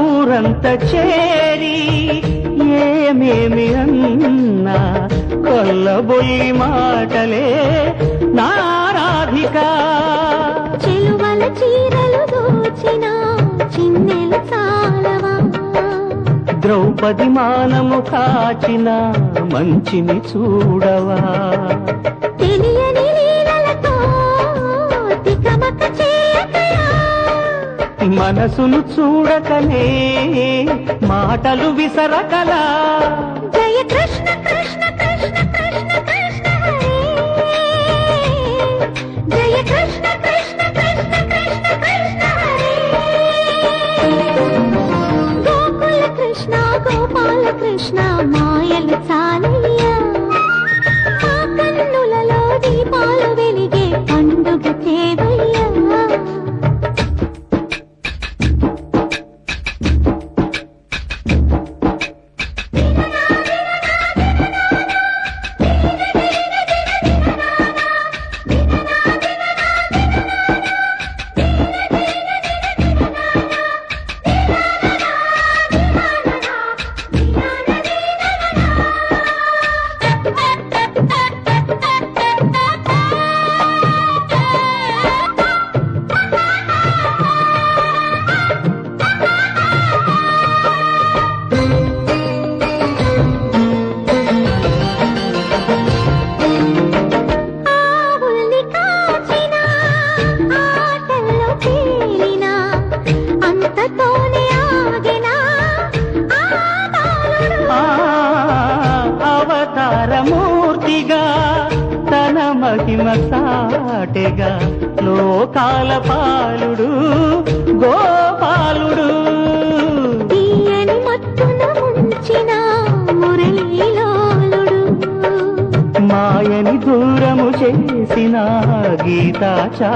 ఊరంత చేరి ఏమేమి అన్నా కొల్లబొల్లి మాటలే నారాధిక చెలువల చీరలు దోచిన చిన్నెలు చాలవా ద్రౌపది మానము కాచిన మంచిని చూడవా తెలియని లీలలతో తికమక చేయకయా మనసును చూడకనే మాటలు విసరకలా జయ కృష్ణ కృష్ణ కృష్ణ కృష్ణ కృష్ణ హరే జయ కృష్ణ కృష్ణ కృష్ణ కృష్ణ కృష్ణ హరే గోకుల కృష్ణ గోపాల కృష్ణ మాయలు చాలయ్యా మా కన్నులలో దీపాలు వెలిగే పండుగ చేవయ్యా అవతారమూర్తిగా తన మహిమ సాటెగా లోకాల పాలుడు గోపాలుడు తీయని మత్తున ముంచిన మురళీలోలుడు మాయని దూరము చేసిన గీతాచా